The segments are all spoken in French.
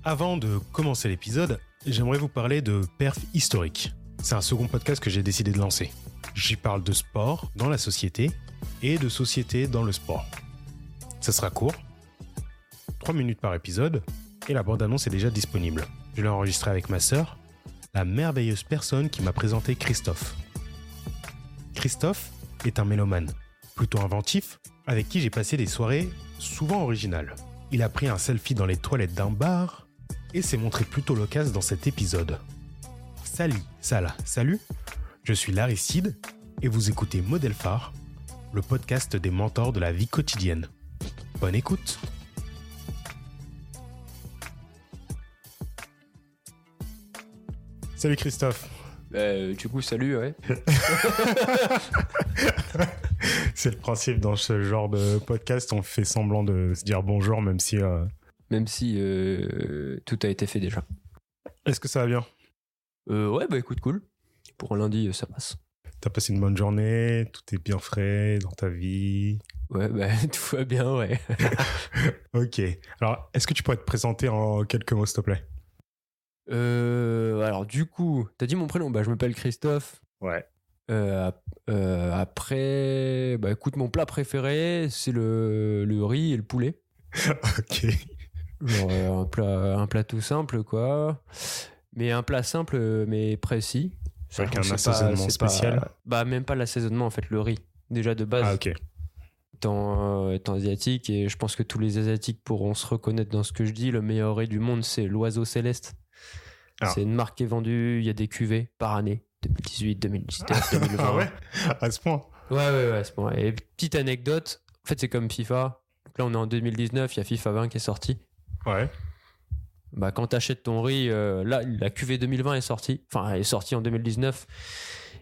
Avant de commencer l'épisode, j'aimerais vous parler de Perf Historique. C'est un second podcast que j'ai décidé de lancer. J'y parle de sport dans la société et de société dans le sport. Ça sera court, 3 minutes par épisode, et la bande-annonce est déjà disponible. Je l'ai enregistré avec ma sœur, la merveilleuse personne qui m'a présenté Christophe. Christophe est un mélomane, plutôt inventif, avec qui j'ai passé des soirées souvent originales. Il a pris un selfie dans les toilettes d'un bar et s'est montré plutôt loquace dans cet épisode. Salut, je suis Laricide et vous écoutez Modèle Phare, le podcast des mentors de la vie quotidienne. Bonne écoute. Salut Christophe. Salut, ouais. C'est le principe dans ce genre de podcast, on fait semblant de se dire bonjour même si... Même si tout a été fait déjà. Est-ce que ça va bien ? Ouais, écoute, cool. Pour un lundi, ça passe. T'as passé une bonne journée, tout est bien frais dans ta vie ? Ouais, tout va bien, ouais. Ok. Alors, est-ce que tu pourrais te présenter en quelques mots, s'il te plaît ? Alors du coup, t'as dit mon prénom, je m'appelle Christophe. Ouais. Après, écoute, mon plat préféré, c'est le riz et le poulet. Ok. Genre un plat tout simple, quoi. Mais un plat simple, mais précis. Avec un assaisonnement spécial ? Même pas l'assaisonnement, en fait, le riz. Déjà de base. Ah, ok. Étant asiatique, et je pense que tous les asiatiques pourront se reconnaître dans ce que je dis, le meilleur riz du monde, c'est l'Oiseau Céleste. Ah. C'est une marque qui est vendue, il y a des cuvées par année, 2018, 2019, 2020. Ah ouais ? À ce point ? Ouais, à ce point. Et petite anecdote, en fait c'est comme FIFA. Donc là on est en 2019, il y a FIFA 20 qui est sorti. Ouais. Quand t'achètes ton riz, là la cuvée 2020 est sortie. Enfin, elle est sortie en 2019.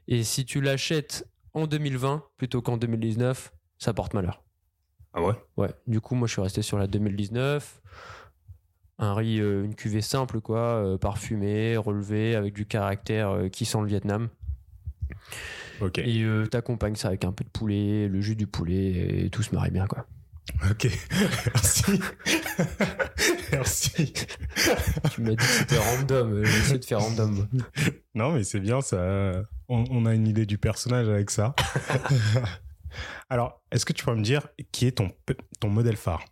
Et si tu l'achètes en 2020 plutôt qu'en 2019, ça porte malheur. Ah ouais ? Ouais, du coup moi je suis resté sur la 2019. Un riz, une cuvée simple, quoi, parfumée, relevée, avec du caractère qui sent le Vietnam. Ok. Et t'accompagnes ça avec un peu de poulet, le jus du poulet, et tout se marie bien, quoi. Ok, merci. Merci. Tu m'as dit que c'était random, j'ai essayé de faire random. Non, mais c'est bien, ça. On a une idée du personnage avec ça. Alors, est-ce que tu peux me dire qui est ton modèle phare ?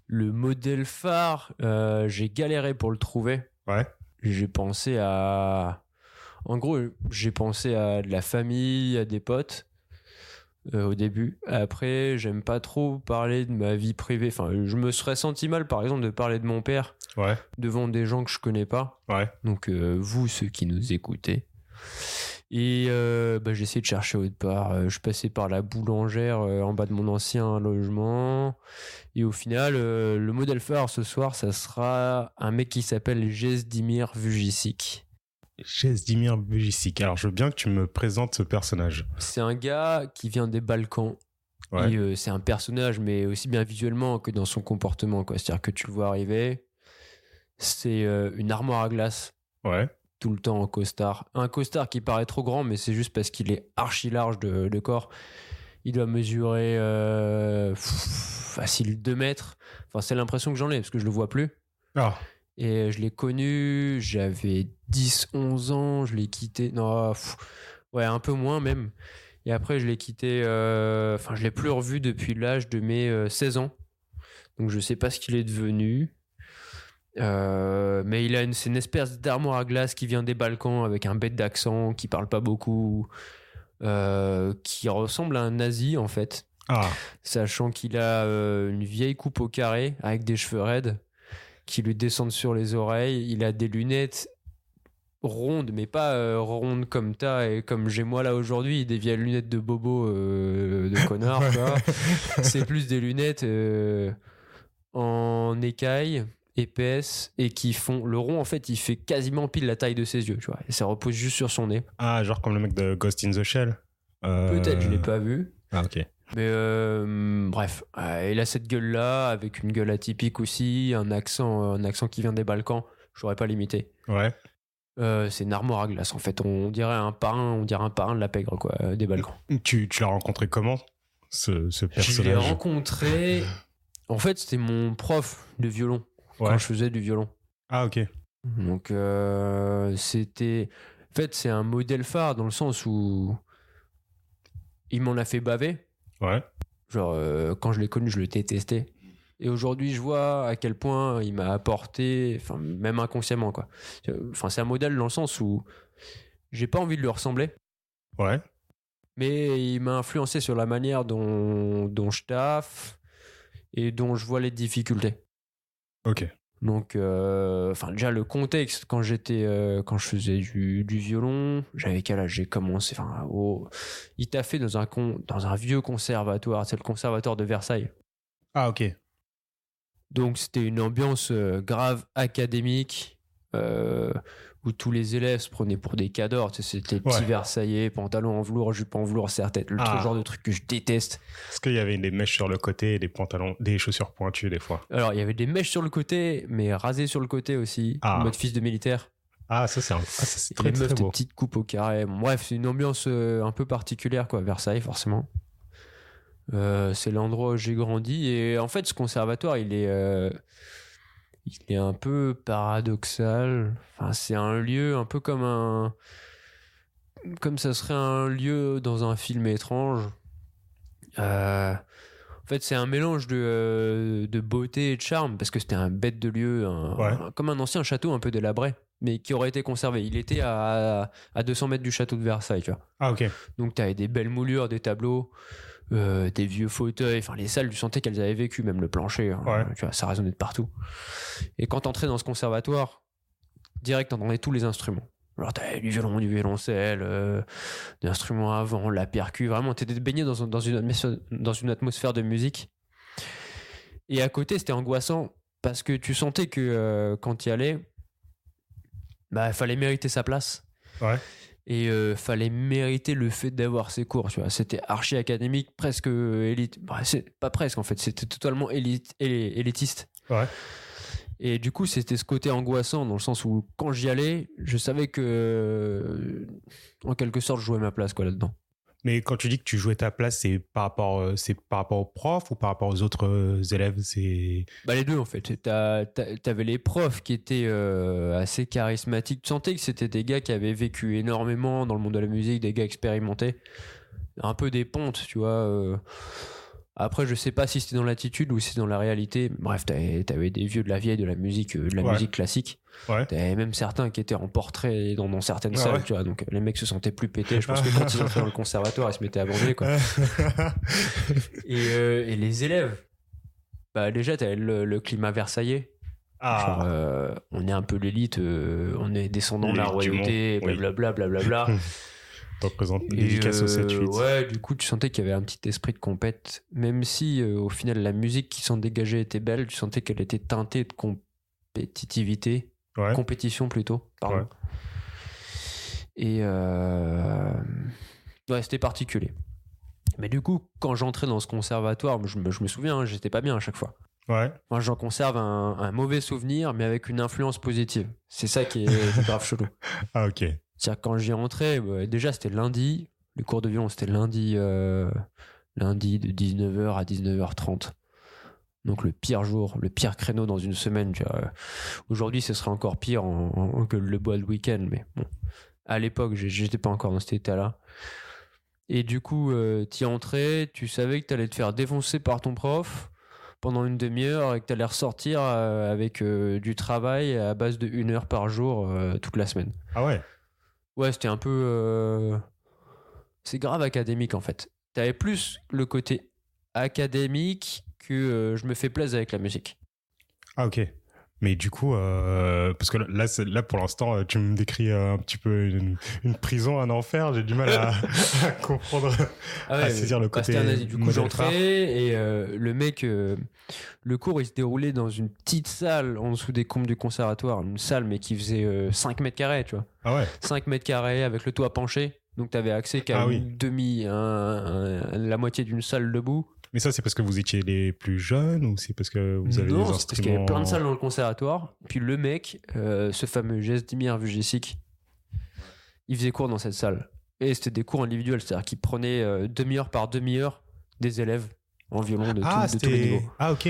Le modèle phare, j'ai galéré pour le trouver. Ouais. J'ai pensé à de la famille, à des potes au début. Après, j'aime pas trop parler de ma vie privée. Enfin, je me serais senti mal, par exemple, de parler de mon père devant des gens que je connais pas. Ouais. Donc, vous, ceux qui nous écoutez. Et j'ai essayé de chercher autre part. Je passais par la boulangère en bas de mon ancien logement. Et au final, le modèle phare ce soir, ça sera un mec qui s'appelle Jezdimir Vujicic. Jezdimir Vujicic. Alors, je veux bien que tu me présentes ce personnage. C'est un gars qui vient des Balkans. Ouais. Et c'est un personnage, mais aussi bien visuellement que dans son comportement, quoi. C'est-à-dire que tu le vois arriver. C'est une armoire à glace. Ouais. Tout le temps en costard. Un costard qui paraît trop grand, mais c'est juste parce qu'il est archi large de corps. Il doit mesurer facile 2 mètres. Enfin, c'est l'impression que j'en ai, parce que je le vois plus. Ah. Et je l'ai connu, j'avais 10-11 ans, je l'ai quitté. Non, un peu moins même. Et après, je l'ai quitté. Je l'ai plus revu depuis l'âge de mes 16 ans. Donc, je sais pas ce qu'il est devenu. Mais c'est une espèce d'armoire à glace qui vient des Balkans avec un bête d'accent, qui parle pas beaucoup, qui ressemble à un nazi en fait. Ah. Sachant qu'il a une vieille coupe au carré avec des cheveux raides qui lui descendent sur les oreilles. Il a des lunettes rondes, mais pas rondes comme t'as et comme j'ai moi là aujourd'hui, des vieilles lunettes de bobo de connard. C'est plus des lunettes en écaille épaisse et qui font le rond, en fait il fait quasiment pile la taille de ses yeux, tu vois, et ça repose juste sur son nez. Ah, genre comme le mec de Ghost in the Shell. Peut-être, je l'ai pas vu. Ah, ok. Mais bref, il a cette gueule là avec une gueule atypique aussi, un accent qui vient des Balkans, j'aurais pas limité. Ouais. C'est une armoire à glace en fait, on dirait un parrain de la pègre, quoi, des Balkans. Tu l'as rencontré comment, ce personnage ? Je l'ai rencontré, en fait c'était mon prof de violon. Quand je faisais du violon. Ah, ok. Donc, c'était... En fait, c'est un modèle phare dans le sens où il m'en a fait baver. Ouais. Genre, quand je l'ai connu, je le détestais. Et aujourd'hui, je vois à quel point il m'a apporté, enfin, même inconsciemment, quoi. Enfin, c'est un modèle dans le sens où j'ai pas envie de lui ressembler. Ouais. Mais il m'a influencé sur la manière dont je taffe et dont je vois les difficultés. Ok. Donc, déjà le contexte, quand je faisais du violon, j'avais quel âge? J'ai commencé, il taffait dans un vieux conservatoire, c'est le conservatoire de Versailles. Ah, ok. Donc c'était une ambiance grave académique, où tous les élèves se prenaient pour des cadors. Tu sais, c'était petits Versaillais, pantalon en velours, jupe en velours, serre-tête, le genre de truc que je déteste. Est-ce qu'il y avait des mèches sur le côté et des pantalons, des chaussures pointues des fois? Alors il y avait des mèches sur le côté, mais rasées sur le côté aussi, en mode fils de militaire. Ah, ça c'est très, les meufs très beau. Des petites coupes au carré. Bon, bref, c'est une ambiance un peu particulière, quoi, Versailles, forcément. C'est l'endroit où j'ai grandi. Et en fait, ce conservatoire, il est un peu paradoxal. Enfin, c'est un lieu un peu comme ça serait un lieu dans un film étrange. En fait, c'est un mélange de beauté et de charme, parce que c'était un bête de lieu, comme un ancien château un peu délabré, mais qui aurait été conservé. Il était à 200 mètres du château de Versailles, tu vois. Ah, ok. Donc, tu avais des belles moulures, des tableaux, des vieux fauteuils. Enfin, les salles, tu sentais qu'elles avaient vécu, même le plancher. Tu vois, ça résonnait de partout. Et quand t'entrais dans ce conservatoire, direct, t'entendais tous les instruments. Alors, t'avais du violon, du violoncelle, des instruments avant, la percu. Vraiment, t'étais baigné dans une atmosphère de musique. Et à côté, c'était angoissant parce que tu sentais que quand t'y allais, il fallait mériter sa place. Ouais. Et fallait mériter le fait d'avoir ses cours, tu vois. C'était archi académique, presque élite. C'est pas presque, en fait. C'était totalement élitiste. Ouais. Et du coup, c'était ce côté angoissant dans le sens où quand j'y allais, je savais que, en quelque sorte, je jouais ma place, quoi, là-dedans. Mais quand tu dis que tu jouais ta place, c'est par rapport aux profs ou par rapport aux autres élèves? Les deux, en fait. T'avais les profs qui étaient assez charismatiques. Tu sentais que c'était des gars qui avaient vécu énormément dans le monde de la musique, des gars expérimentés. Un peu des pontes, tu vois. Après, je sais pas si c'était dans l'attitude ou si c'était dans la réalité. Bref, t'avais des vieux de la vieille, de la musique classique. Ouais. T'avais même certains qui étaient en portrait dans certaines salles, tu vois. Donc les mecs se sentaient plus pétés. Je pense que quand ils entraient dans le conservatoire, ils se mettaient à bander, quoi. Et les élèves, déjà, t'avais le climat versaillais. Genre, on est un peu l'élite, on est descendant de la royauté, blablabla. Représente dédicace au 7-8. Ouais, du coup, tu sentais qu'il y avait un petit esprit de compète. Même si, au final, la musique qui s'en dégageait était belle, tu sentais qu'elle était teintée de compétitivité. Ouais. Compétition, plutôt. Pardon. Ouais. Et c'était particulier. Mais du coup, quand j'entrais dans ce conservatoire, je me souviens, j'étais pas bien à chaque fois. Ouais. Moi, j'en conserve un mauvais souvenir, mais avec une influence positive. C'est ça qui est grave chelou. Ah, ok. C'est-à-dire, quand j'y rentrais, déjà, c'était lundi. Les cours de violon, c'était lundi de 19h à 19h30. Donc, le pire jour, le pire créneau dans une semaine. Tu vois. Aujourd'hui, ce serait encore pire que le bois de week-end. Mais bon, à l'époque, j'étais pas encore dans cet état-là. Et du coup, t'y entrais, tu savais que t'allais te faire défoncer par ton prof pendant une demi-heure et que t'allais ressortir avec du travail à base de 1 heure par jour toute la semaine. Ah ouais? Ouais, c'était un peu... C'est grave académique, en fait. T'avais plus le côté académique que je me fais plaisir avec la musique. Ah, ok. Mais du coup, parce que là, pour l'instant, tu me décris un petit peu une prison, un enfer. J'ai du mal à comprendre, à saisir le côté. Du coup, j'entrais et le mec, le cours, il se déroulait dans une petite salle en dessous des combles du conservatoire. Une salle, mais qui faisait 5 mètres carrés, tu vois. Ah ouais. 5 mètres carrés avec le toit penché. Donc, t'avais accès qu'à la moitié d'une salle debout. Mais ça, c'est parce que vous étiez les plus jeunes ou c'est parce que vous avez des instruments? Non, c'est parce qu'il y avait plein de salles dans le conservatoire. Puis le mec, ce fameux Gesdimir Vujicic, il faisait cours dans cette salle. Et c'était des cours individuels, c'est-à-dire qu'il prenait demi-heure par demi-heure des élèves en violon de tous les niveaux. Ah, ok.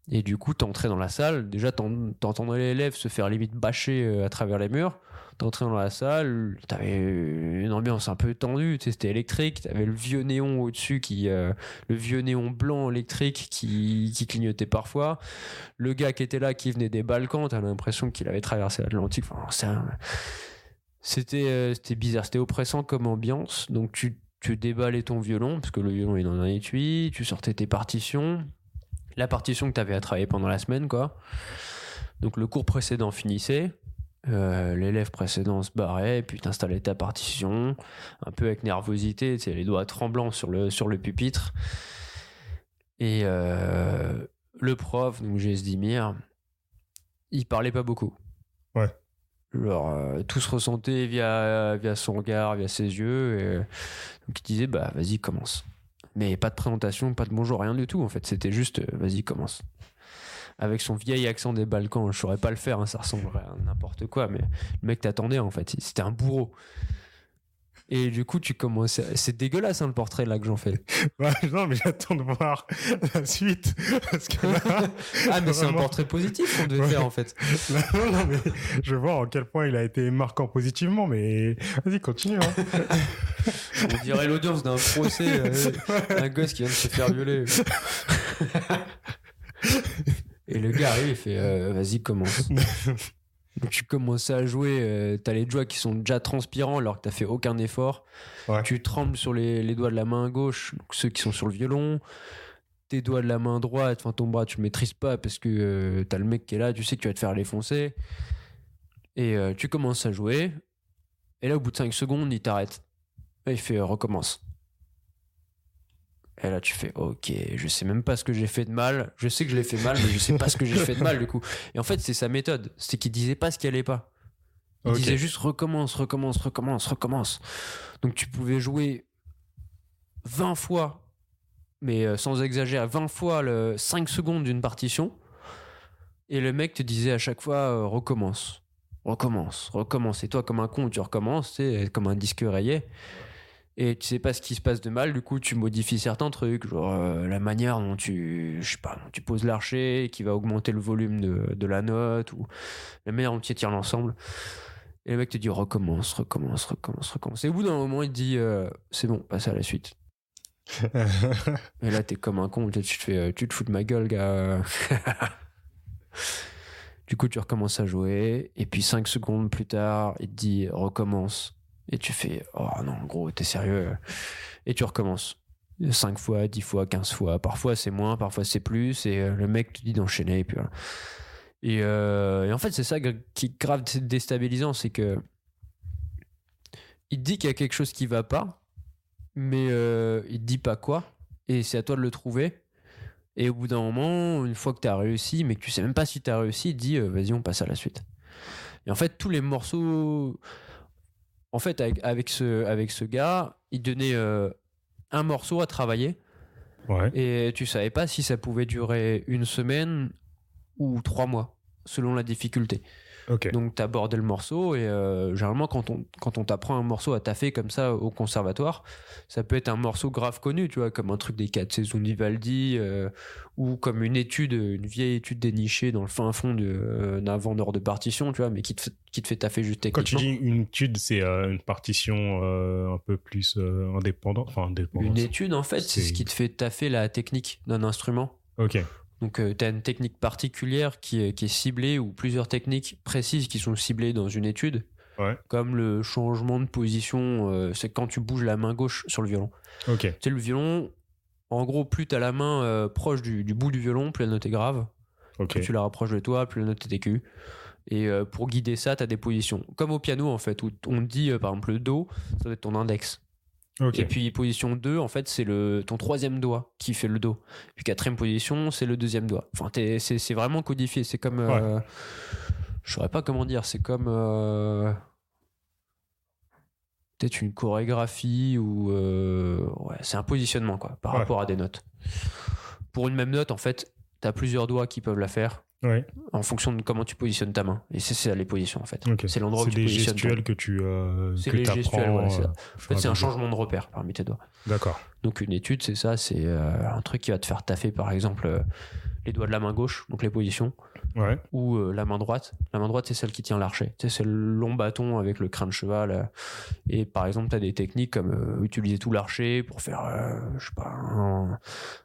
Et du coup, t'entrais dans la salle, déjà t'entendais l'élève se faire limite bâcher à travers les murs. T'entrais dans la salle, t'avais une ambiance un peu tendue, tu sais, c'était électrique, t'avais le vieux néon au-dessus, le vieux néon blanc électrique qui clignotait parfois. Le gars qui était là, qui venait des Balkans, t'as l'impression qu'il avait traversé l'Atlantique. Enfin, c'était bizarre, c'était oppressant comme ambiance. Donc tu déballais ton violon, parce que le violon est dans un étui, tu sortais tes partitions, la partition que t'avais à travailler pendant la semaine, quoi. Donc le cours précédent finissait. L'élève précédent se barrait, puis t'installais ta partition un peu avec nervosité, tu sais, les doigts tremblants sur le pupitre, et le prof, donc Gesdimir, il parlait pas beaucoup. Ouais. Alors tout se ressentait via son regard, via ses yeux, et donc il disait bah vas-y commence, mais pas de présentation, pas de bonjour, rien du tout en fait, c'était juste vas-y commence. Avec son vieil accent des Balkans, je saurais pas le faire, hein, ça ressemblerait à n'importe quoi, mais le mec t'attendait en fait, c'était un bourreau. Et du coup, tu commences. C'est dégueulasse, hein, le portrait là que j'en fais. Ouais, non, mais j'attends de voir la suite. Parce que là, ah, mais c'est un portrait positif qu'on devait faire en fait. Non, mais je vois en quel point il a été marquant positivement, mais vas-y, continue. Hein. On dirait l'audience d'un procès, un gosse qui vient de se faire violer. Et le gars arrive et fait vas-y, commence. Donc tu commences à jouer, t'as les doigts qui sont déjà transpirants alors que t'as fait aucun effort. Ouais. Tu trembles sur les doigts de la main gauche, donc ceux qui sont sur le violon. Tes doigts de la main droite, enfin ton bras tu le maîtrises pas parce que t'as le mec qui est là, tu sais que tu vas te faire défoncer. Et tu commences à jouer. Et là au bout de 5 secondes il t'arrête. Et il fait recommence. Et là tu fais ok, je sais même pas ce que j'ai fait de mal, je sais que je l'ai fait mal mais je sais pas ce que j'ai fait de mal du coup. Et en fait c'est sa méthode, c'est qu'il disait pas ce qui allait pas, il disait juste recommence. Donc tu pouvais jouer 20 fois, mais sans exagérer, 20 fois le 5 secondes d'une partition, et le mec te disait à chaque fois recommence. Et toi comme un con tu recommences, c'est comme un disque rayé. Et tu sais pas ce qui se passe de mal, du coup tu modifies certains trucs, genre la manière dont tu poses l'archet qui va augmenter le volume de la note, ou la manière dont tu étires l'ensemble. Et le mec te dit recommence. Et au bout d'un moment il te dit c'est bon, passe à la suite. Et là t'es comme un con, tu te fous de ma gueule, gars. Du coup tu recommences à jouer, et puis 5 secondes plus tard il te dit recommence. Et tu fais oh non gros t'es sérieux, et tu recommences 5 fois, 10 fois, 15 fois, parfois c'est moins, parfois c'est plus, et le mec te dit d'enchaîner, et puis voilà. Et en fait c'est ça qui est grave déstabilisant, c'est que il te dit qu'il y a quelque chose qui va pas, mais il te dit pas quoi, et c'est à toi de le trouver. Et au bout d'un moment, une fois que t'as réussi, mais que tu sais même pas si t'as réussi, il te dit vas-y on passe à la suite. Et en fait tous les morceaux, en fait, avec ce gars, il donnait un morceau à travailler. Ouais. Et tu savais pas si ça pouvait durer 1 semaine ou 3 mois, selon la difficulté. Okay. Donc tu abordais le morceau, et généralement quand on t'apprend un morceau à taffer comme ça au conservatoire, ça peut être un morceau grave connu, tu vois, comme un truc des 4 saisons de Vivaldi, ou comme une vieille étude dénichée dans le fin fond d'un vendeur de partition, tu vois, mais qui te fait taffer juste techniquement. Quand tu dis une étude, c'est une partition un peu plus indépendante, enfin indépendante. Une étude, en fait, c'est ce qui te fait taffer la technique d'un instrument. Ok. Donc tu as une technique particulière qui est ciblée, ou plusieurs techniques précises qui sont ciblées dans une étude. Ouais. Comme le changement de position, c'est quand tu bouges la main gauche sur le violon. Okay. Tu sais, le violon, en gros, plus tu as la main proche du bout du violon, plus la note est grave. Okay. Plus tu la rapproches de toi, plus la note est aiguë. Et pour guider ça, tu as des positions. Comme au piano, en fait, où on te dit, par exemple, le Do, ça doit être ton index. Okay. Et puis position 2, en fait, c'est ton 3e doigt qui fait le Do. Puis 4e position, c'est le 2e doigt. Enfin, c'est vraiment codifié. C'est comme... Ouais. Je saurais pas comment dire. C'est comme... peut-être une chorégraphie, ou... ouais, c'est un positionnement, quoi, par rapport à des notes. Pour une même note, en fait, t'as plusieurs doigts qui peuvent la faire. Ouais. En fonction de comment tu positionnes ta main, et c'est les positions en fait. Okay. C'est l'endroit où tu positionnes. C'est des gestuels que tu c'est les gestuels, voilà, c'est ça. En fait, c'est un changement de repère parmi tes doigts. D'accord. Donc une étude, c'est ça, c'est un truc qui va te faire taffer, par exemple les doigts de la main gauche, donc les positions, ou la main droite. La main droite, c'est celle qui tient l'archet. Tu sais, c'est le long bâton avec le crâne de cheval. Et par exemple, tu as des techniques comme utiliser tout l'archet pour faire, je sais pas,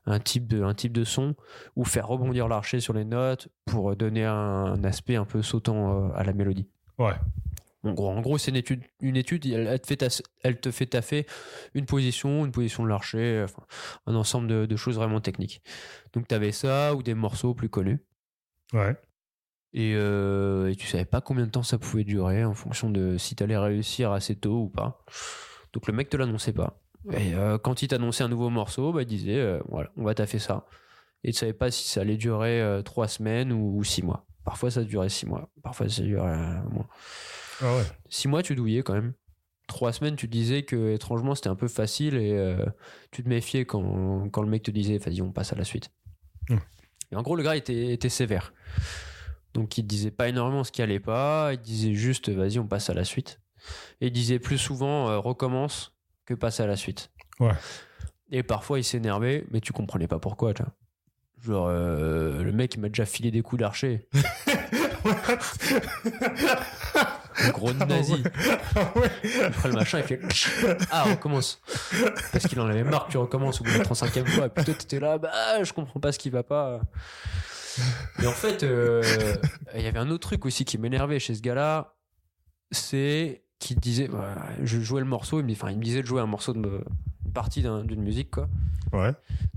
un type de son, ou faire rebondir l'archet sur les notes pour donner un aspect un peu sautant à la mélodie. Ouais. En gros, c'est une étude, elle te fait taffer une position de l'archet, enfin, un ensemble de choses vraiment techniques. Donc tu avais ça ou des morceaux plus connus. Ouais. Et tu savais pas combien de temps ça pouvait durer en fonction de si tu allais réussir assez tôt ou pas. Donc le mec te l'annonçait pas. Et quand il t'annonçait un nouveau morceau, il disait voilà, on va taffer ça. Et tu savais pas si ça allait durer 3 semaines ou 6 mois. Parfois ça durait 6 mois, parfois ça durait moins. Ah ouais. 6 mois, tu douillais quand même. 3 semaines, tu disais que étrangement c'était un peu facile et tu te méfiais quand le mec te disait vas-y, on passe à la suite. Et en gros, le gars était sévère. Donc il disait pas énormément ce qui allait pas, il disait juste vas-y, on passe à la suite. Et il disait plus souvent recommence que passe à la suite. Ouais. Et parfois il s'énervait, mais tu comprenais pas pourquoi, tu vois. Genre le mec il m'a déjà filé des coups d'archer. Le gros nazi. Il prend le machin, il fait ah, on recommence. Parce qu'il en avait marre que tu recommences au bout de la 35e fois. Et puis toi, t'étais là, je comprends pas ce qui va pas. Et en fait, il y avait un autre truc aussi qui m'énervait chez ce gars-là. C'est qu'il disait, je jouais le morceau, il me disait de jouer un morceau une partie d'une musique, quoi. Ouais.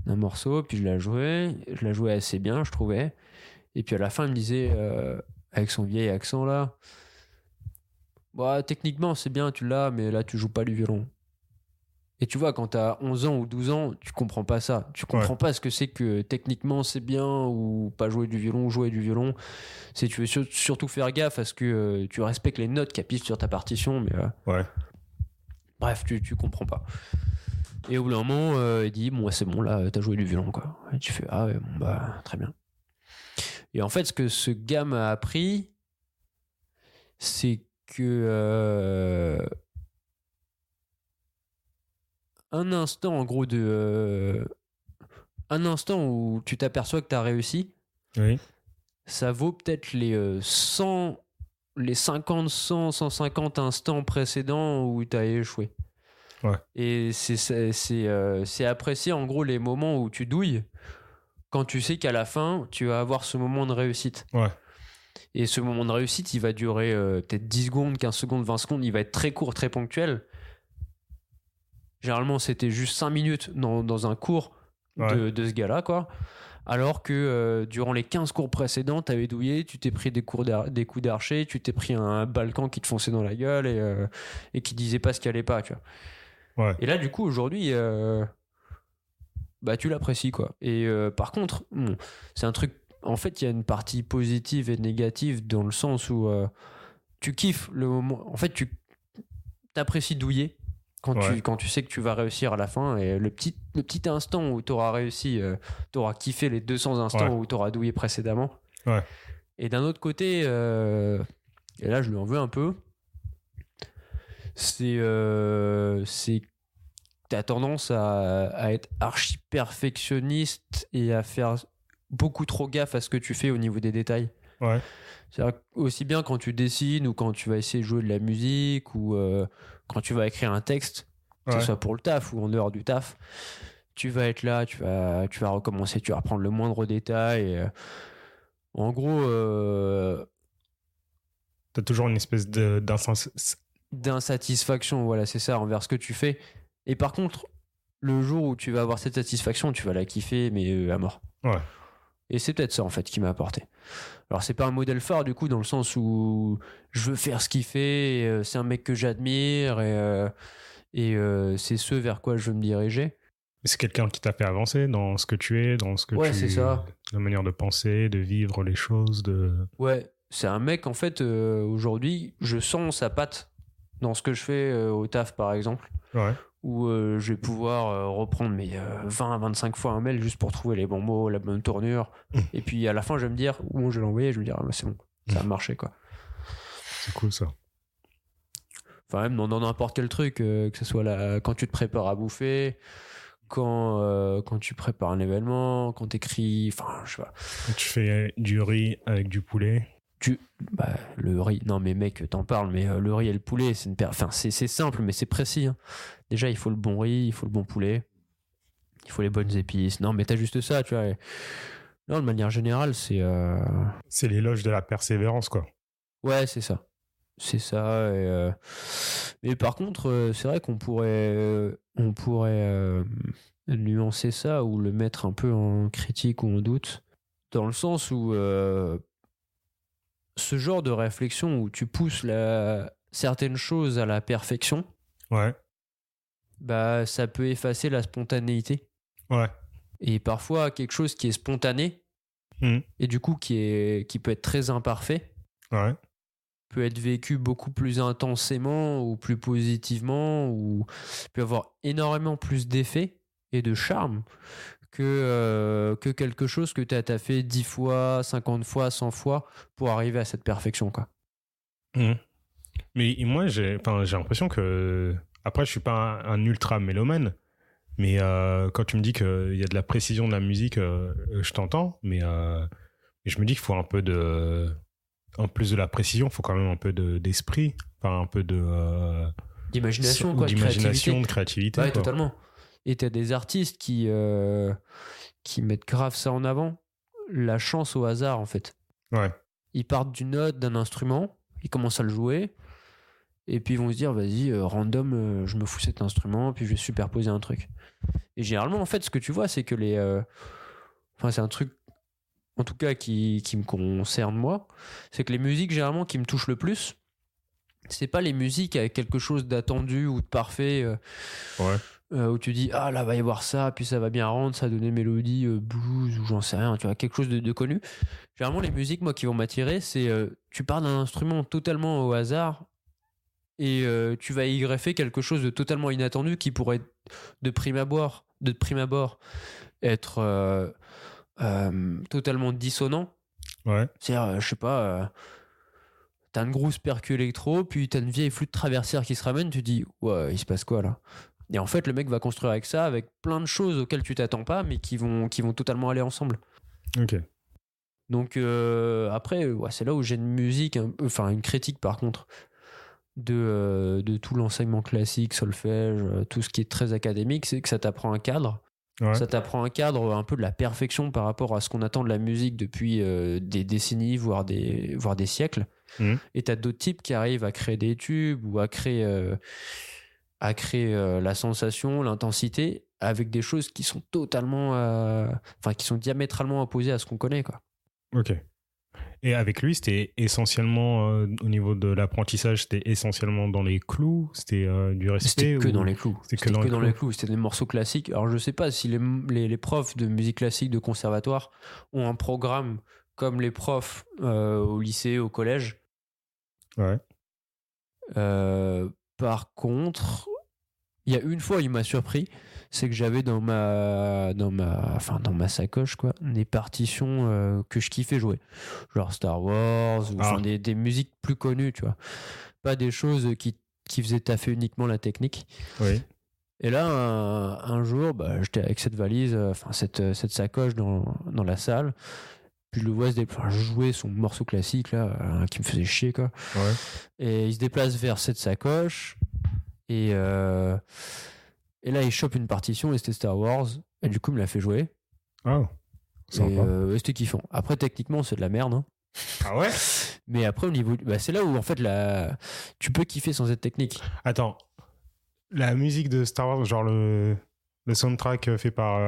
D'un morceau, puis je la jouais assez bien, je trouvais. Et puis à la fin, il me disait, avec son vieil accent là, techniquement c'est bien, tu l'as, mais là tu joues pas du violon. Et tu vois, quand t'as 11 ans ou 12 ans, tu comprends pas ça. Tu comprends pas ce que c'est que techniquement c'est bien ou pas jouer du violon ou jouer du violon. Tu veux surtout faire gaffe à ce que tu respectes les notes qui affichent sur ta partition, mais bref, tu comprends pas. Et au bout d'un moment, il dit bon, c'est bon, là t'as joué du violon, quoi. Et tu fais ah ouais, bon, très bien. Et en fait, ce que ce gars m'a appris, c'est que un instant, en gros, un instant où tu t'aperçois que tu as réussi, ça vaut peut-être les 100, les 50, 100, 150 instants précédents où tu as échoué. Ouais. Et c'est apprécier, en gros, les moments où tu douilles quand tu sais qu'à la fin, tu vas avoir ce moment de réussite. Ouais. Et ce moment de réussite, il va durer peut-être 10 secondes, 15 secondes, 20 secondes. Il va être très court, très ponctuel. Généralement, c'était juste 5 minutes dans un cours de ce gars-là, quoi. Alors que durant les 15 cours précédents, t'avais douillé, tu t'es pris des coups d'archer, tu t'es pris un balkan qui te fonçait dans la gueule et qui disait pas ce qui allait pas, tu vois. Ouais. Et là, du coup, aujourd'hui, tu l'apprécies, quoi. Et par contre, c'est un truc. En fait, il y a une partie positive et négative dans le sens où tu kiffes le moment. En fait, tu t'apprécies douiller quand tu sais que tu vas réussir à la fin. Et le petit instant où tu auras réussi, tu auras kiffé les 200 instants où tu auras douillé précédemment. Ouais. Et d'un autre côté, et là, je lui en veux un peu, c'est tu as tendance à être archi perfectionniste et à faire beaucoup trop gaffe à ce que tu fais au niveau des détails. Ouais. C'est-à-dire aussi bien quand tu dessines ou quand tu vas essayer de jouer de la musique ou quand tu vas écrire un texte, que ce soit pour le taf ou en dehors du taf, tu vas être là, tu vas recommencer, tu vas reprendre le moindre détail. Et, en gros, t'as toujours une espèce d'insatisfaction, voilà, c'est ça, envers ce que tu fais. Et par contre, le jour où tu vas avoir cette satisfaction, tu vas la kiffer, mais à mort. Ouais. Et c'est peut-être ça, en fait, qui m'a apporté. Alors, c'est pas un modèle phare, du coup, dans le sens où je veux faire ce qu'il fait, c'est un mec que j'admire, et c'est ce vers quoi je veux me diriger. C'est quelqu'un qui t'a fait avancer dans ce que tu es, dans ce que c'est ça. La manière de penser, de vivre les choses, Ouais, c'est un mec, en fait, aujourd'hui, je sens sa patte dans ce que je fais au taf, par exemple. Ouais. Où je vais pouvoir reprendre mes 20 à 25 fois un mail juste pour trouver les bons mots, la bonne tournure. Et puis à la fin, je vais me dire, où je vais l'envoyer, je vais me dire, c'est bon, ça a marché, quoi. C'est cool, ça. Enfin, même dans n'importe quel truc, que ce soit quand tu te prépares à bouffer, quand tu prépares un événement, quand t'écris, enfin, je sais pas. Tu fais du riz avec du poulet. Le riz, non mais mec, t'en parles, mais le riz et le poulet, c'est simple, mais c'est précis. Hein. Déjà, il faut le bon riz, il faut le bon poulet, il faut les bonnes épices. Non, mais t'as juste ça, tu vois. Non, de manière générale, c'est. C'est l'éloge de la persévérance, quoi. Ouais, c'est ça. C'est ça. Mais par contre, c'est vrai qu'on pourrait nuancer ça ou le mettre un peu en critique ou en doute, dans le sens où ce genre de réflexion où tu pousses certaines choses à la perfection, ouais, bah ça peut effacer la spontanéité. Ouais. Et parfois quelque chose qui est spontané et du coup qui peut être très imparfait. Ouais. Peut être vécu beaucoup plus intensément ou plus positivement ou peut avoir énormément plus d'effet et de charme que quelque chose que tu as fait 10 fois, 50 fois, 100 fois pour arriver à cette perfection, quoi. Mais moi, j'ai l'impression que... Après, je suis pas un ultra mélomane, mais quand tu me dis qu'il y a de la précision de la musique, je t'entends, mais je me dis qu'il faut un peu de... En plus de la précision, il faut quand même un peu d'esprit, enfin un peu d'imagination, quoi, de créativité. Ouais, quoi. Totalement. Et t'as des artistes qui mettent grave ça en avant, la chance au hasard, en fait. Ouais. Ils partent d'une note, d'un instrument, ils commencent à le jouer, et puis ils vont se dire, vas-y, random, je me fous cet instrument, puis je vais superposer un truc. Et généralement, en fait, ce que tu vois, c'est que c'est un truc, en tout cas, qui me concerne moi, c'est que les musiques, généralement, qui me touchent le plus, c'est pas les musiques avec quelque chose d'attendu ou de parfait, où tu dis, ah là, va y avoir ça, puis ça va bien rendre, ça va donner une mélodie blues, ou j'en sais rien, tu vois, quelque chose de connu. Généralement, les musiques, moi, qui vont m'attirer, c'est tu pars d'un instrument totalement au hasard, et tu vas y greffer quelque chose de totalement inattendu qui pourrait, de prime abord être totalement dissonant. Ouais. C'est-à-dire, je sais pas, t'as une grosse percu électro, puis t'as une vieille flûte traversière qui se ramène, tu dis, ouais, il se passe quoi là? Et en fait, le mec va construire avec ça, avec plein de choses auxquelles tu t'attends pas, mais qui vont totalement aller ensemble. Ok. Donc après, c'est là où j'ai une musique, une critique par contre, de tout l'enseignement classique, solfège, tout ce qui est très académique, c'est que ça t'apprend un cadre. Ouais. Ça t'apprend un cadre un peu de la perfection par rapport à ce qu'on attend de la musique depuis des décennies, voire des siècles. Et t'as d'autres types qui arrivent à créer des tubes ou à créer la sensation, l'intensité avec des choses qui sont totalement qui sont diamétralement opposées à ce qu'on connaît, quoi. Ok. Et avec lui, c'était essentiellement au niveau de l'apprentissage, c'était essentiellement dans les clous, c'était du respect. C'était que dans les clous. C'était que dans les clous. C'était des morceaux classiques. Alors je sais pas si les profs de musique classique de conservatoire ont un programme comme les profs au lycée, au collège. Ouais. Par contre, il y a une fois, il m'a surpris, c'est que j'avais dans ma sacoche, quoi, des partitions que je kiffais jouer, genre Star Wars ou des musiques plus connues, tu vois, pas des choses qui faisaient taffer uniquement la technique. Oui. Et là, un jour, j'étais avec cette valise, cette sacoche dans la salle. Puis je le vois je jouais son morceau classique là, qui me faisait chier, quoi. Ouais. Et il se déplace vers cette sacoche et là il chope une partition et c'était Star Wars et du coup il me l'a fait jouer. Oh, sympa. Et c'était kiffant. Après techniquement c'est de la merde, hein. Ah ouais. Mais après au niveau c'est là où en fait tu peux kiffer sans être technique. Attends, la musique de Star Wars, genre le soundtrack fait par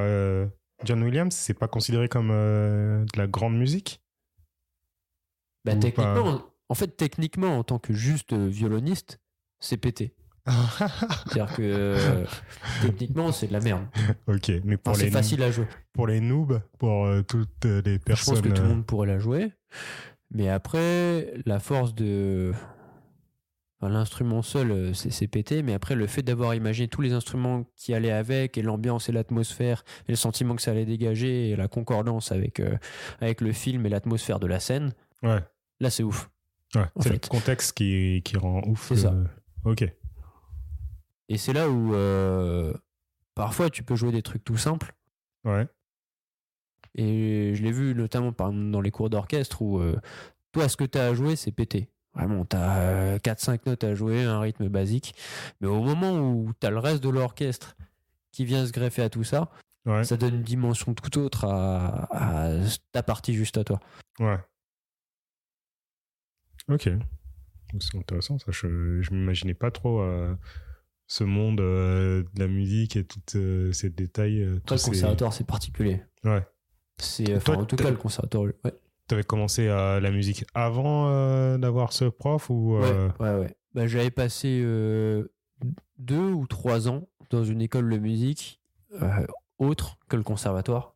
John Williams, c'est pas considéré comme de la grande musique? Techniquement, en fait, techniquement, en tant que juste violoniste, c'est pété. C'est-à-dire que techniquement, c'est de la merde. Ok, mais c'est facile à jouer. Pour les noobs, pour toutes les personnes. Je pense que tout le monde pourrait la jouer. Mais après, la force de. L'instrument seul, c'est pété, mais après, le fait d'avoir imaginé tous les instruments qui allaient avec, et l'ambiance et l'atmosphère, et le sentiment que ça allait dégager, et la concordance avec le film et l'atmosphère de la scène, ouais. Là, c'est ouf. Ouais, c'est le contexte qui rend ouf. C'est ça. Ok. Et c'est là où, parfois tu peux jouer des trucs tout simples. Ouais. Et je l'ai vu notamment dans les cours d'orchestre où toi, ce que tu as à jouer, c'est péter. Vraiment, tu as 4-5 notes à jouer, un rythme basique. Mais au moment où tu as le reste de l'orchestre qui vient se greffer à tout ça, ça donne une dimension tout autre à ta partie juste à toi. Ouais. Ok. C'est intéressant, ça. Je m'imaginais pas trop ce monde de la musique et tous ces détails. Le conservatoire, c'est particulier. Ouais. En tout cas, le conservatoire. Ouais. T'avais commencé la musique avant d'avoir ce prof ou Ouais. Bah, j'avais passé 2 ou 3 ans dans une école de musique autre que le conservatoire,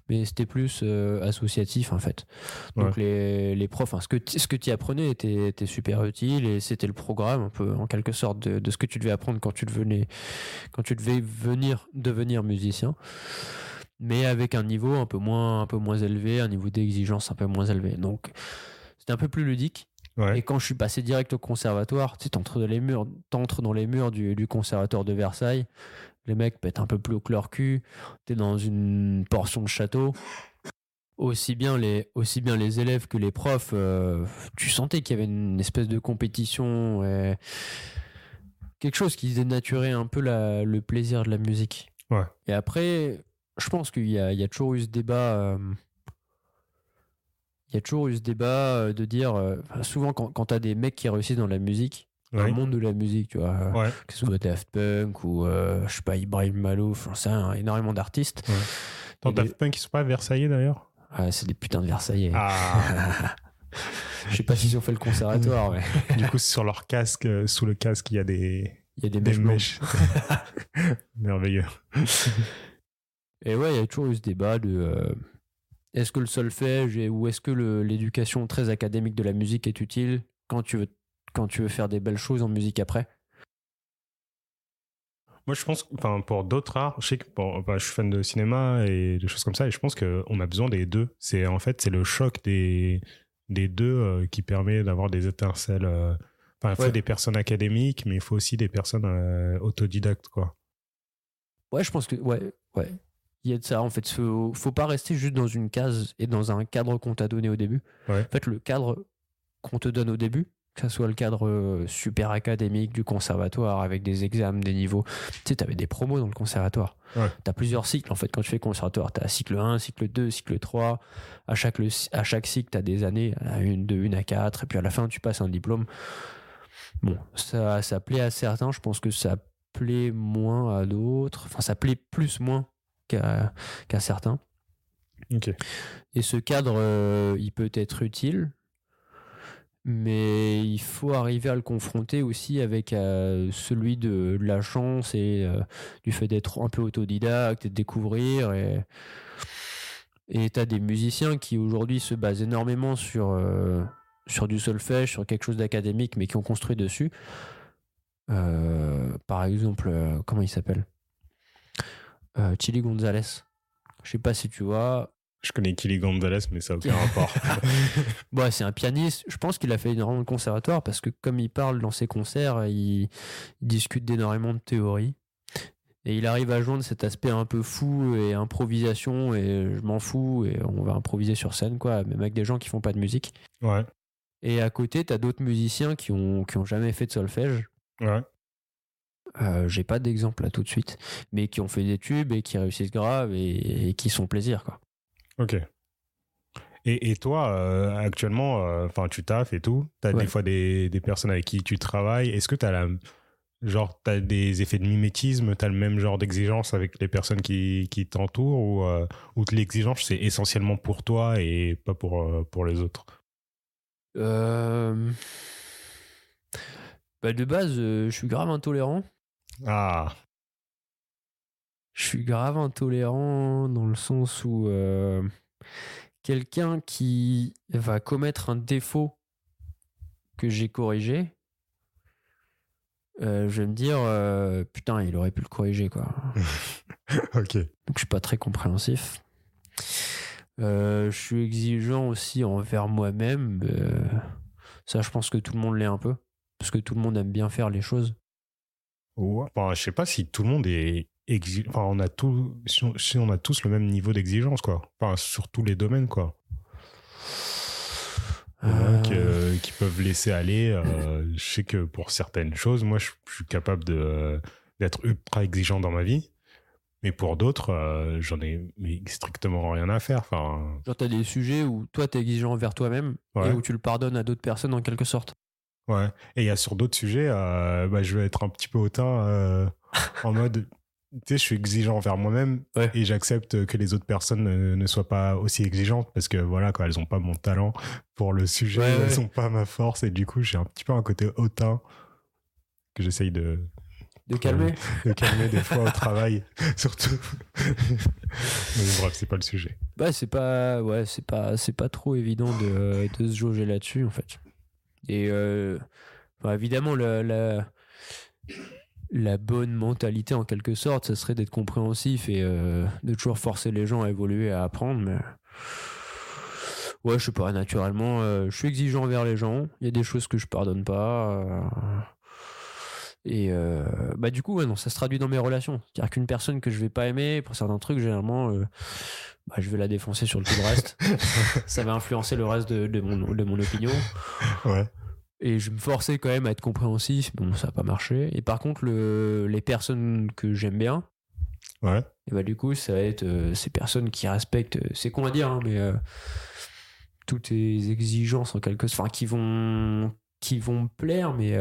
mais c'était plus associatif en fait. Donc les profs, ce que tu apprenais était super utile et c'était le programme un peu en quelque sorte de ce que tu devais apprendre quand tu devais venir devenir musicien, mais avec un niveau un peu moins élevé, un niveau d'exigence un peu moins élevé. Donc c'était un peu plus ludique. Et quand je suis passé direct au conservatoire, tu sais, t'entres dans les murs du conservatoire de Versailles. Les mecs pètent un peu plus haut que leur cul. T'es dans une portion de château. Aussi bien les élèves que les profs, tu sentais qu'il y avait une espèce de compétition, quelque chose qui dénaturait un peu le plaisir de la musique. Ouais. Et après, je pense qu'il y a toujours eu ce débat. Il y a toujours eu ce débat de dire, souvent quand t'as des mecs qui réussissent dans la musique, dans le monde de la musique, tu vois, que ce soit Daft Punk ou je sais pas, Ibrahim Malouf, c'est énormément d'artistes. Daft Punk, ils sont pas Versaillais d'ailleurs? C'est des putains de Versaillais. Ah. Je sais pas s'ils ont fait le conservatoire. Ouais. Du coup, sur leur casque, sous le casque, il y a des mèches. Merveilleux. Et ouais, il y a toujours eu ce débat de est-ce que le solfège ou est-ce que l'éducation très académique de la musique est utile quand tu veux faire des belles choses en musique après? Moi, je pense, pour d'autres arts, je sais que je suis fan de cinéma et des choses comme ça, et je pense qu'on a besoin des deux. C'est le choc des deux qui permet d'avoir des étincelles. Il faut des personnes académiques, mais il faut aussi des personnes autodidactes, quoi. Ouais, je pense que ouais. Il y a de ça, en fait. Faut pas rester juste dans une case et dans un cadre qu'on t'a donné au début. En fait, le cadre qu'on te donne au début, que ce soit le cadre super académique du conservatoire avec des examens, des niveaux. Tu sais, t'avais des promos dans le conservatoire. T'as plusieurs cycles, en fait, quand tu fais conservatoire. T'as cycle 1, cycle 2, cycle 3. À chaque cycle, t'as des années, 1 de 1 à 4. Et puis à la fin, tu passes un diplôme. Bon, ça plaît à certains. Je pense que ça plaît moins à d'autres. Enfin, ça plaît moins qu'à certains. Okay. Et ce cadre, il peut être utile, mais il faut arriver à le confronter aussi avec celui de la chance et du fait d'être un peu autodidacte et de découvrir. Et t'as des musiciens qui aujourd'hui se basent énormément sur du solfège, sur quelque chose d'académique, mais qui ont construit dessus. Par exemple, comment il s'appelle? Chili Gonzalez. Je sais pas si tu vois. Je connais Chili Gonzalez, mais ça n'a aucun rapport. Bon, c'est un pianiste. Je pense qu'il a fait énormément de conservatoire parce que comme il parle dans ses concerts, il discute d'énormément de théories. Et il arrive à joindre cet aspect un peu fou et improvisation et je m'en fous et on va improviser sur scène, quoi, même avec des gens qui font pas de musique. Ouais. Et à côté, t'as d'autres musiciens qui ont jamais fait de solfège. Ouais. J'ai pas d'exemple là tout de suite, mais qui ont fait des tubes et qui réussissent grave et qui sont plaisir, quoi. Ok. Et toi, actuellement, tu taffes et tout, t'as des fois des personnes avec qui tu travailles. Est-ce que t'as des effets de mimétisme, t'as le même genre d'exigence avec les personnes qui t'entourent ou l'exigence c'est essentiellement pour toi et pas pour les autres? De base, je suis grave intolérant. Ah. Je suis grave intolérant dans le sens où quelqu'un qui va commettre un défaut que j'ai corrigé, je vais me dire putain, il aurait pu le corriger, quoi. Ok. Donc je suis pas très compréhensif. Je suis exigeant aussi envers moi-même. Ça, je pense que tout le monde l'est un peu, parce que tout le monde aime bien faire les choses. Ouais. Je sais pas si tout le monde est on a si on a tous le même niveau d'exigence, quoi. Enfin, sur tous les domaines, quoi. Il y en a qui peuvent laisser aller. Je sais que pour certaines choses, moi, je suis capable d'être ultra exigeant dans ma vie. Mais pour d'autres, j'en ai strictement rien à faire. Enfin... Genre, t'as des sujets où toi, t'es exigeant envers toi-même et où tu le pardonnes à d'autres personnes en quelque sorte. Ouais. Et il y a sur d'autres sujets, je vais être un petit peu hautain en mode... Tu sais, je suis exigeant envers moi-même et j'accepte que les autres personnes ne soient pas aussi exigeantes parce que voilà, quoi, elles n'ont pas mon talent pour le sujet, elles n'ont pas ma force et du coup, j'ai un petit peu un côté hautain que j'essaye de calmer. De calmer des fois au travail, surtout. Mais bref, c'est pas le sujet. Bah, c'est pas trop évident de se jauger là-dessus en fait. Et évidemment, la bonne mentalité en quelque sorte, ça serait d'être compréhensif et de toujours forcer les gens à évoluer, à apprendre. Mais ouais, je sais pas, naturellement, je suis exigeant envers les gens. Il y a des choses que je pardonne pas. Et du coup, non, ça se traduit dans mes relations. C'est-à-dire qu'une personne que je vais pas aimer, pour certains trucs, généralement, je vais la défoncer sur tout le reste. Ça va influencer le reste de mon opinion. Ouais. Et je me forçais quand même à être compréhensif. Bon, ça n'a pas marché. Et par contre, les personnes que j'aime bien, et du coup, ça va être ces personnes qui respectent, c'est con à dire, hein, mais toutes tes exigences en quelque sorte, qui vont me plaire, mais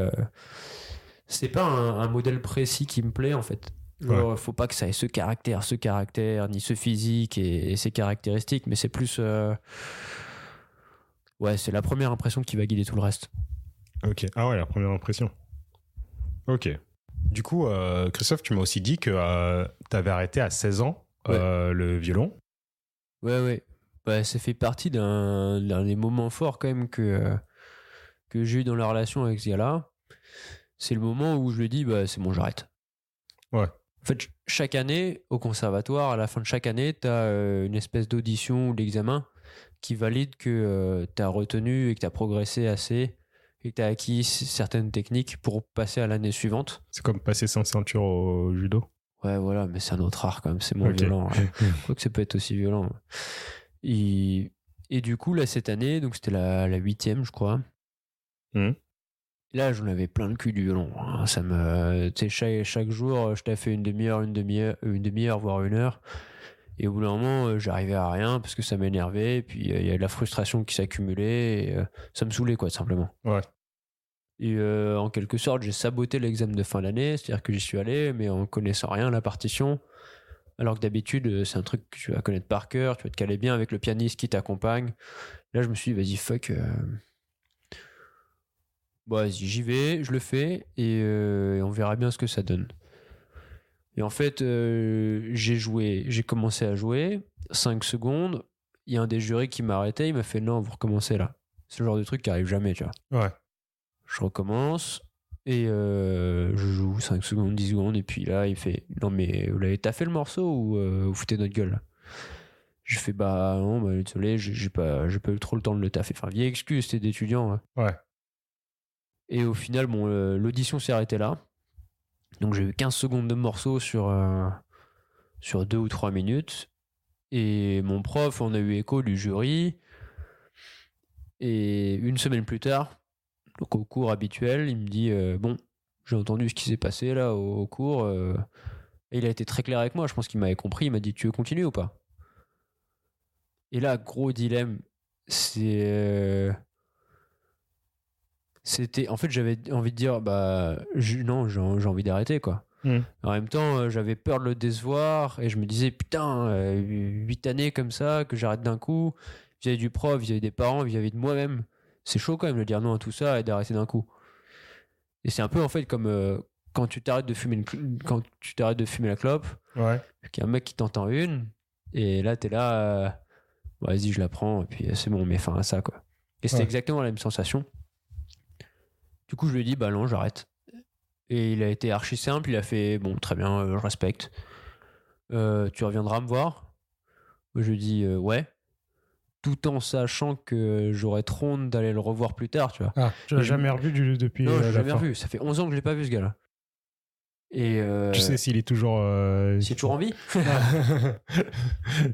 c'est pas un modèle précis qui me plaît en fait. Genre, faut pas que ça ait ce caractère, ni ce physique et ces caractéristiques, mais c'est plus c'est la première impression qui va guider tout le reste. Ok. Ah ouais, la première impression. Ok. Du coup, Christophe, tu m'as aussi dit que tu avais arrêté à 16 ans le violon. Ouais. Ça fait partie d'un des moments forts quand même que j'ai eu dans la relation avec ce gars-là. C'est le moment où je lui dis, c'est bon, j'arrête. Ouais. En fait, chaque année, au conservatoire, à la fin de chaque année, tu as une espèce d'audition ou d'examen qui valide que tu as retenu et que tu as progressé assez et que tu as acquis certaines techniques pour passer à l'année suivante. C'est comme passer sans ceinture au judo. Ouais, voilà, mais c'est un autre art quand même, c'est moins violent. Hein. Quoique ça peut être aussi violent. Et du coup, là, cette année, donc c'était la 8e, je crois. Là, j'en avais plein le cul du violon. Hein. Ça me, tu sais, chaque jour, je taffais une demi-heure, voire 1 heure. Et au bout d'un moment, j'arrivais à rien parce que ça m'énervait. Et puis, il y a de la frustration qui s'accumulait. Et, ça me saoulait, quoi, tout simplement. Ouais. Et en quelque sorte, j'ai saboté l'examen de fin d'année. C'est-à-dire que j'y suis allé, mais en connaissant rien, la partition. Alors que d'habitude, c'est un truc que tu vas connaître par cœur. Tu vas te caler bien avec le pianiste qui t'accompagne. Là, je me suis dit, vas-y, fuck. Vas-y, j'y vais, je le fais. Et on verra bien ce que ça donne. Et en fait, j'ai commencé à jouer, 5 secondes, il y a un des jurys qui m'a arrêté, il m'a fait non, vous recommencez là. C'est le genre de truc qui arrive jamais, tu vois. Ouais. Je recommence et je joue 5 secondes, 10 secondes, et puis là, il fait non, mais vous l'avez taffé le morceau ou vous foutez notre gueule là. Je fais non, désolé, j'ai pas eu trop le temps de le taffer. Enfin, vieille excuse, c'était d'étudiant. Hein. Ouais. Et au final, l'audition s'est arrêtée là. Donc j'ai eu 15 secondes de morceau sur 2 ou 3 minutes. Et mon prof, on a eu écho du jury. Et une semaine plus tard, donc au cours habituel, il me dit bon, j'ai entendu ce qui s'est passé là au cours. Et il a été très clair avec moi, je pense qu'il m'avait compris. Il m'a dit tu veux continuer ou pas? Et là, gros dilemme. C'était, en fait, j'avais envie de dire non, j'ai envie d'arrêter quoi. En même temps, j'avais peur de le décevoir et je me disais putain, 8 années comme ça que j'arrête d'un coup, vis-à-vis du prof, vis-à-vis des parents, vis-à-vis de moi-même, c'est chaud quand même de dire non à tout ça et d'arrêter d'un coup. Et c'est un peu en fait comme quand tu t'arrêtes de fumer la clope, qu'il y a un mec qui t'entend une et là t'es là, vas-y je la prends et puis c'est bon, on met fin à ça quoi. Et c'était exactement la même sensation. Du coup, je lui ai dit, non, j'arrête. Et il a été archi simple. Il a fait, bon, très bien, je respecte. Tu reviendras me voir? Je lui ai dit, ouais. Tout en sachant que j'aurais trop honte d'aller le revoir plus tard, tu vois. Ah, tu l'as jamais revu depuis Non, je l'ai jamais revu. Ça fait 11 ans que je l'ai pas vu, ce gars-là. Et tu sais s'il est toujours... s'il est toujours en vie.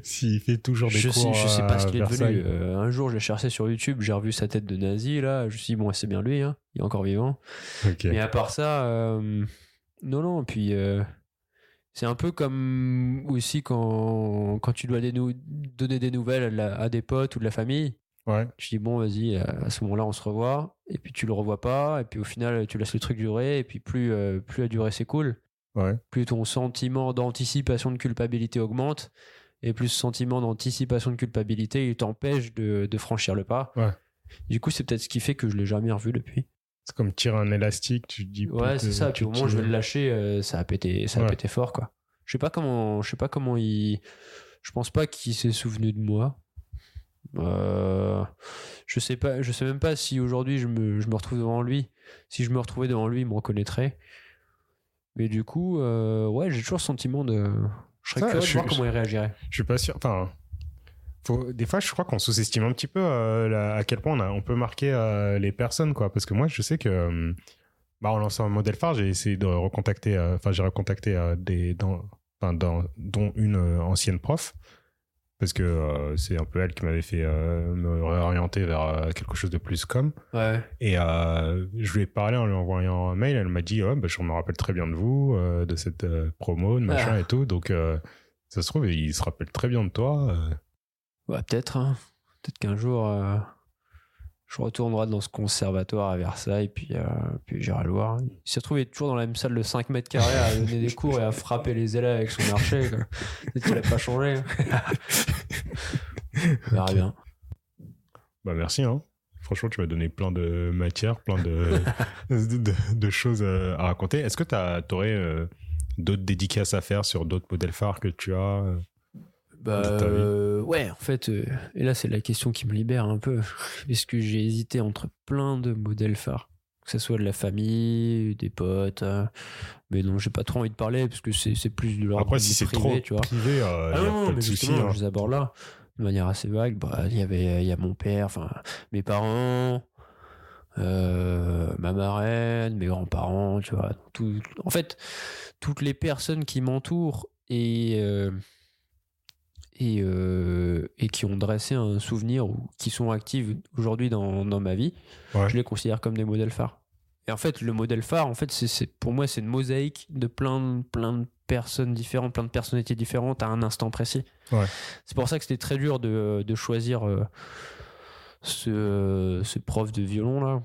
S'il fait toujours des cours je sais pas ce qu'il est Versailles. devenu. Un jour, j'ai cherché sur YouTube, j'ai revu sa tête de nazi, là. Je me suis dit, bon, c'est bien lui, hein. Il est encore vivant. Okay. Mais à part ça, non. Puis, c'est un peu comme aussi quand tu dois donner des nouvelles à des potes ou de la famille. Ouais. Tu dis, bon, vas-y, à ce moment-là, on se revoit. Et puis, tu le revois pas. Et puis, au final, tu laisses le truc durer. Et puis, plus la durée s'écoule, plus ton sentiment d'anticipation de culpabilité augmente. Et plus ce sentiment d'anticipation de culpabilité, il t'empêche de franchir le pas. Ouais. Du coup, c'est peut-être ce qui fait que je l'ai jamais revu depuis. C'est comme tirer un élastique, tu te dis... Ouais, c'est ça. Puis au moment où je vais le lâcher, ça a pété fort, quoi. Je sais pas comment il... Je pense pas qu'il s'est souvenu de moi. Je sais même pas si aujourd'hui je me retrouve devant lui. Si je me retrouvais devant lui, il me reconnaîtrait. Mais du coup, ouais, j'ai toujours le sentiment de... Je serais curieux de voir comment il réagirait. Je suis pas sûr. Enfin, des fois, je crois qu'on sous-estime un petit peu à quel point on peut marquer les personnes, quoi. Parce que moi, je sais que, en lançant un modèle phare, j'ai essayé de recontacter. J'ai recontacté dont une ancienne prof. Parce que c'est un peu elle qui m'avait fait me réorienter vers quelque chose de plus com. Ouais. Et je lui ai parlé en lui envoyant un mail. Elle m'a dit je me rappelle très bien de vous, de cette promo, de machin et tout. Donc ça se trouve, il se rappelle très bien de toi. Ouais, peut-être. Hein. Peut-être qu'un jour, je retournerai dans ce conservatoire à Versailles, puis j'irai le voir. Il s'est retrouvé toujours dans la même salle de 5 mètres carrés à donner des cours et à frapper les élèves avec son archet. Peut-être qu'il n'a pas changé. On verra bien. Bah merci. Hein. Franchement, tu m'as donné plein de matières, plein de choses à raconter. Est-ce que tu aurais d'autres dédicaces à faire sur d'autres modèles phares que tu as ouais, en fait, et là c'est la question qui me libère un peu, parce que j'ai hésité entre plein de modèles phares, que ce soit de la famille, des potes, mais non, j'ai pas trop envie de parler parce que c'est plus de l'ordre après si c'est privé, trop tu vois. privé, Non, mais justement, je les aborde là de manière assez vague. Il y a mon père, enfin mes parents, ma marraine, mes grands-parents, tu vois, en fait toutes les personnes qui m'entourent et qui ont dressé un souvenir ou qui sont actives aujourd'hui dans ma vie, je les considère comme des modèles phares. Et en fait, le modèle phare, en fait, pour moi, c'est une mosaïque de plein de personnes différentes, plein de personnalités différentes à un instant précis. Ouais. C'est pour ça que c'était très dur de choisir ce prof de violon là.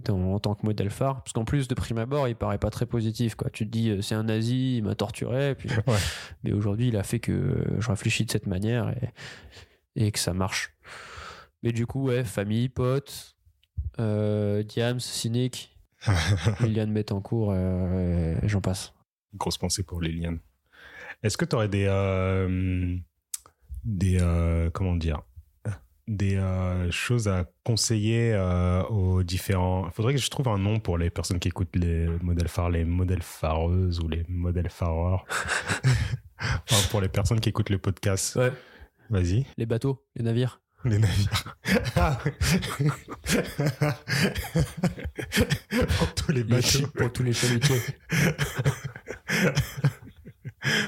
En tant que modèle phare, parce qu'en plus de prime abord il paraît pas très positif, quoi. Tu te dis c'est un nazi, il m'a torturé, puis mais aujourd'hui il a fait que je réfléchis de cette manière et que ça marche. Mais du coup famille, potes, Diams, Cynic, Liliane Bettencourt, j'en passe. Grosse pensée pour Liliane. Est-ce que tu aurais comment dire, des choses à conseiller aux différents... Il faudrait que je trouve un nom pour les personnes qui écoutent les modèles phares, les modèles phareuses ou les modèles phareurs. Enfin, pour les personnes qui écoutent le podcast. Ouais. Vas-y. Les bateaux, les navires. Les navires. Pour tous les bateaux. Pour tous les chalutiers.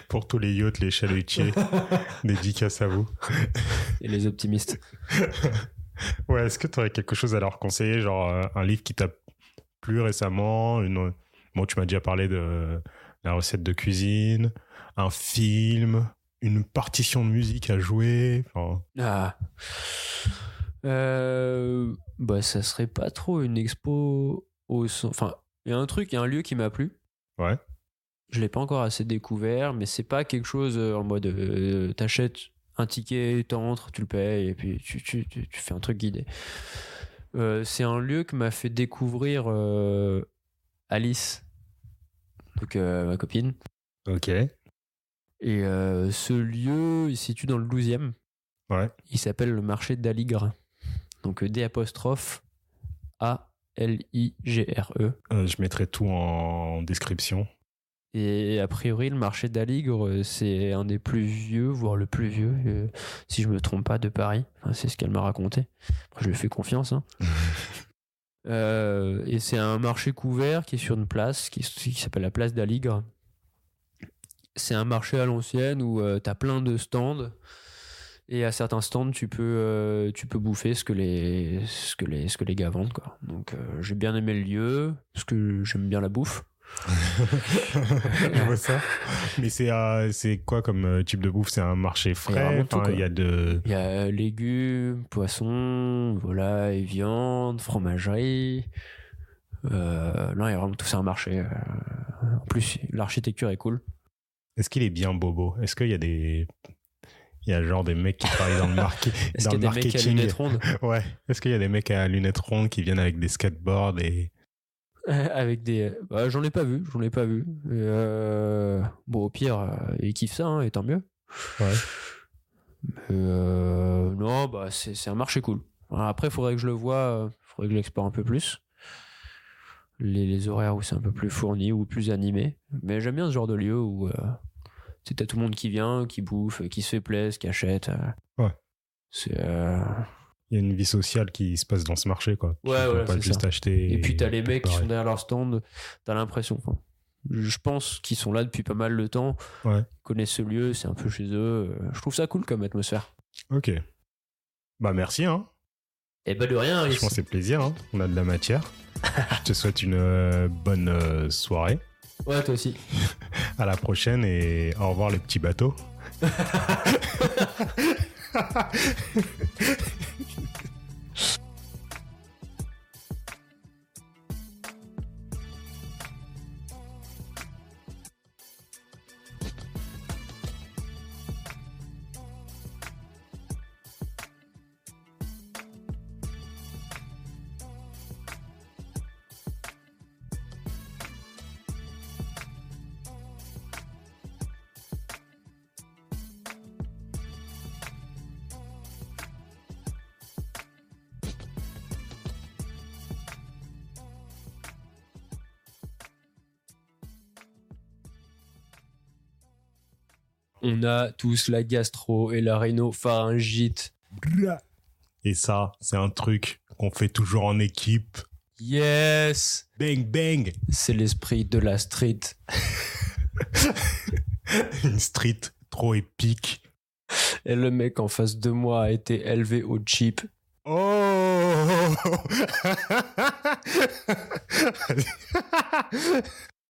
Pour tous les yachts, les chalutiers. Dédicace à vous. Et les optimistes. Ouais, est-ce que tu aurais quelque chose à leur conseiller, genre un livre qui t'a plu récemment, bon, tu m'as déjà parlé de la recette de cuisine, un film, une partition de musique à jouer, enfin... ça serait pas trop une expo enfin, il y a un lieu qui m'a plu. Ouais. Je l'ai pas encore assez découvert, mais c'est pas quelque chose en mode t'achètes un ticket, t'entres, tu le payes et puis tu fais un truc guidé. C'est un lieu que m'a fait découvrir Alice, donc ma copine. Ok. Et ce lieu, il se situe dans le 12e. Ouais. Il s'appelle le marché d'Aligre. Donc D''ALIGRE. Je mettrai tout en description. Et a priori, le marché d'Aligre, c'est un des plus vieux, voire le plus vieux, si je me trompe pas, de Paris. Enfin, c'est ce qu'elle m'a raconté. Après, je lui fais confiance. Hein. Et c'est un marché couvert qui est sur une place qui s'appelle la place d'Aligre. C'est un marché à l'ancienne où t'as plein de stands. Et à certains stands, tu peux bouffer ce que les gars vendent, quoi. Donc j'ai bien aimé le lieu parce que j'aime bien la bouffe. Je vois ça. Mais c'est quoi comme type de bouffe? C'est un marché frais. Il y a légumes, poissons, volailles, viande, fromagerie. Non, il y a vraiment tout. C'est un marché. En plus, l'architecture est cool. Est-ce qu'il est bien bobo? Est-ce qu'il y a il y a genre des mecs qui travaillent dans le marketing. Est-ce qu'il y a des mecs à lunettes rondes? Ouais. Est-ce qu'il y a des mecs à lunettes rondes qui viennent avec des skateboards et... Avec des... j'en ai pas vu. Bon, au pire, ils kiffent ça, hein, et tant mieux. Ouais. Non, c'est un marché cool. Alors après, il faudrait que je le voie, faudrait que je l'explore un peu plus. Les horaires où c'est un peu plus fourni ou plus animé. Mais j'aime bien ce genre de lieu où... t'as tout le monde qui vient, qui bouffe, qui se fait plaisir, qui achète. Ouais. C'est... Il y a une vie sociale qui se passe dans ce marché, quoi. Ouais, tu peux pas juste acheter. Et puis t'as les mecs qui sont derrière leur stand, t'as l'impression. Enfin, je pense qu'ils sont là depuis pas mal de temps. Ouais. Ils connaissent ce lieu, c'est un peu chez eux. Je trouve ça cool comme atmosphère. Ok. Merci, hein. Et de rien, Alice. Franchement, c'est plaisir, hein. On a de la matière. Je te souhaite une bonne soirée. Ouais, toi aussi. À la prochaine et au revoir les petits bateaux. On a tous la gastro et la rhinopharyngite. Et ça, c'est un truc qu'on fait toujours en équipe. Yes! Bang, bang! C'est l'esprit de la street. Une street trop épique. Et le mec en face de moi a été élevé au chip. Oh!